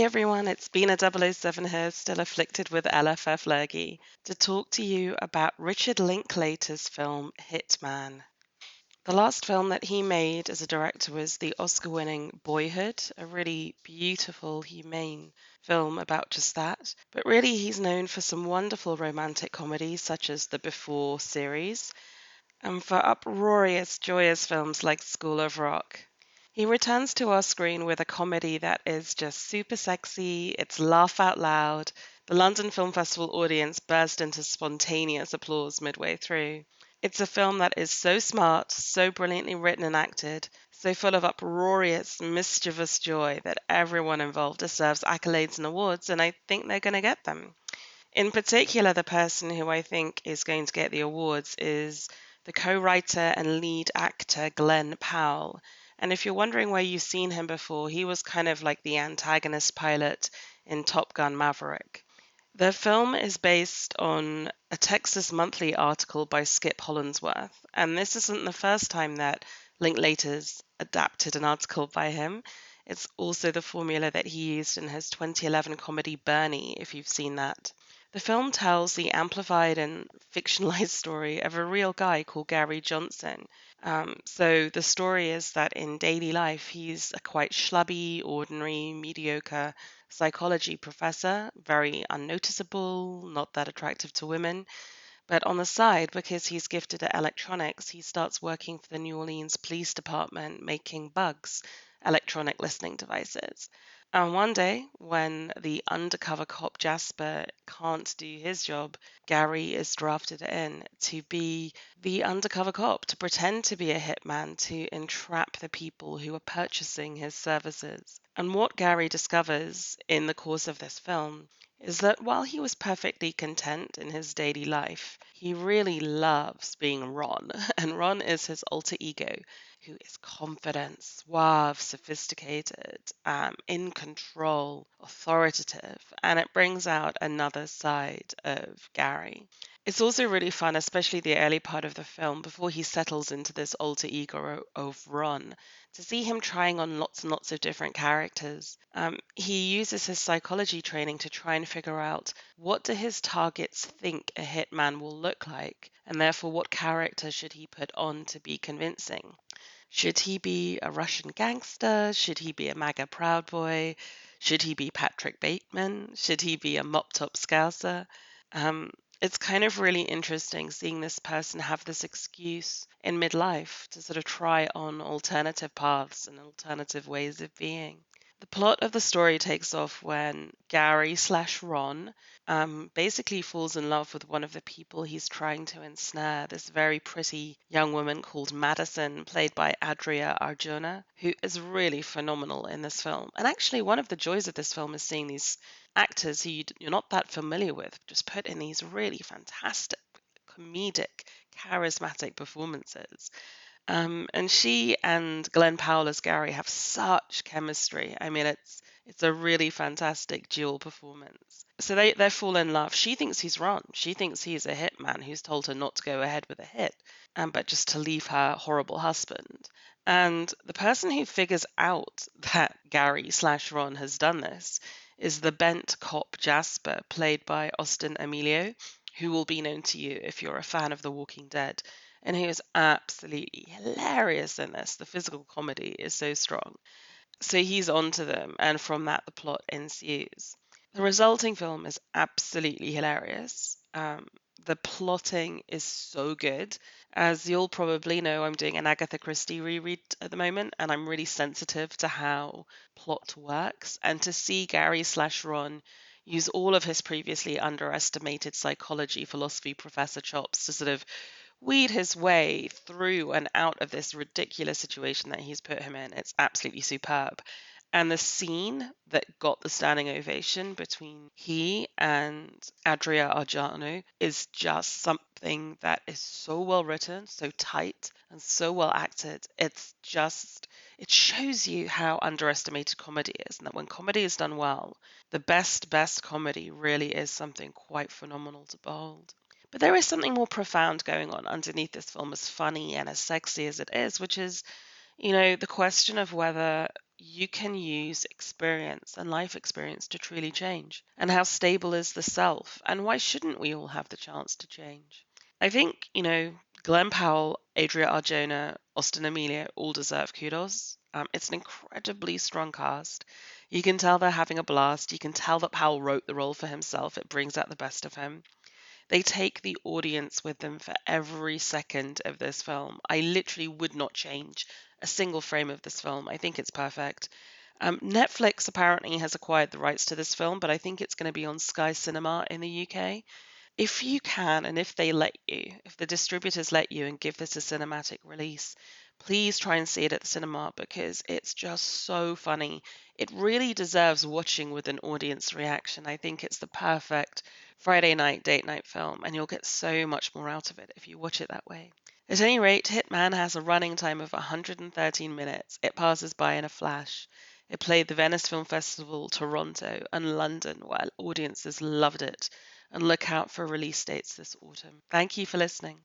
Hey everyone, it's B007 here, still afflicted with LFF lurgy, to talk to you about Richard Linklater's film Hitman. The last film that he made as a director was the Oscar-winning Boyhood, a really beautiful, humane film about just that. But really, he's known for some wonderful romantic comedies such as the Before series, and for uproarious, joyous films like School of Rock. He returns to our screen with a comedy that is just super sexy, it's laugh out loud. The London Film Festival audience burst into spontaneous applause midway through. It's a film that is so smart, so brilliantly written and acted, so full of uproarious, mischievous joy that everyone involved deserves accolades and awards, and I think they're going to get them. In particular, the person who I think is going to get the awards is the co-writer and lead actor Glen Powell. And if you're wondering where you've seen him before, he was kind of like the antagonist pilot in Top Gun: Maverick. The film is based on a Texas Monthly article by Skip Hollandsworth, and this isn't the first time that Linklater's adapted an article by him. It's also the formula that he used in his 2011 comedy Bernie, if you've seen that. The film tells the amplified and fictionalized story of a real guy called Gary Johnson. So the story is that in daily life, he's a quite schlubby, ordinary, mediocre psychology professor, very unnoticeable, not that attractive to women. But on the side, because he's gifted at electronics, he starts working for the New Orleans Police Department making bugs, electronic listening devices. And one day, when the undercover cop Jasper can't do his job, Gary is drafted in to be the undercover cop, to pretend to be a hitman, to entrap the people who are purchasing his services. And what Gary discovers in the course of this film is that while he was perfectly content in his daily life, he really loves being Ron. And Ron is his alter ego, who is confident, suave, sophisticated, in control, authoritative, and it brings out another side of Gary. It's also really fun, especially the early part of the film, before he settles into this alter ego of Ron, to see him trying on lots and lots of different characters. He uses his psychology training to try and figure out what do his targets think a hitman will look like, and therefore what character should he put on to be convincing. Should he be a Russian gangster? Should he be a MAGA Proud Boy? Should he be Patrick Bateman? Should he be a mop top scouser? Um, it's kind of really interesting seeing this person have this excuse in midlife to sort of try on alternative paths and alternative ways of being. The plot of the story takes off when Gary/Ron basically falls in love with one of the people he's trying to ensnare, this very pretty young woman called Madison, played by Adria Arjona, who is really phenomenal in this film. And actually, one of the joys of this film is seeing these actors who you're not that familiar with just put in these really fantastic, comedic, charismatic performances. And she and Glen Powell as Gary have such chemistry. I mean, it's a really fantastic dual performance. So they fall in love. She thinks he's Ron. She thinks he's a hitman who's told her not to go ahead with a hit, but just to leave her horrible husband. And the person who figures out that Gary/Ron has done this is the bent cop Jasper, played by Austin Emilio, who will be known to you if you're a fan of The Walking Dead, and he is absolutely hilarious in this. The physical comedy is so strong. So he's onto them, and from that, the plot ensues. The resulting film is absolutely hilarious. The plotting is so good. As you'll probably know, I'm doing an Agatha Christie reread at the moment, and I'm really sensitive to how plot works. And to see Gary/Ron use all of his previously underestimated psychology philosophy professor chops to sort of weed his way through and out of this ridiculous situation that he's put him in. It's absolutely superb. And the scene that got the standing ovation between he and Adria Arjano is just something that is so well written, so tight, and so well acted. It shows you how underestimated comedy is, and that when comedy is done well, the best comedy really is something quite phenomenal to behold. But there is something more profound going on underneath this film, as funny and as sexy as it is, which is, the question of whether you can use experience and life experience to truly change. And how stable is the self? And why shouldn't we all have the chance to change? I think, Glen Powell, Adria Arjona, Austin Amelia all deserve kudos. It's an incredibly strong cast. You can tell they're having a blast. You can tell that Powell wrote the role for himself. It brings out the best of him. They take the audience with them for every second of this film. I literally would not change a single frame of this film. I think it's perfect. Netflix apparently has acquired the rights to this film, but I think it's going to be on Sky Cinema in the UK. If you can, and if they let you, if the distributors let you and give this a cinematic release, please try and see it at the cinema because it's just so funny. It really deserves watching with an audience reaction. I think it's the perfect Friday night, date night film, and you'll get so much more out of it if you watch it that way. At any rate, Hitman has a running time of 113 minutes. It passes by in a flash. It played the Venice Film Festival, Toronto, and London, while audiences loved it. And look out for release dates this autumn. Thank you for listening.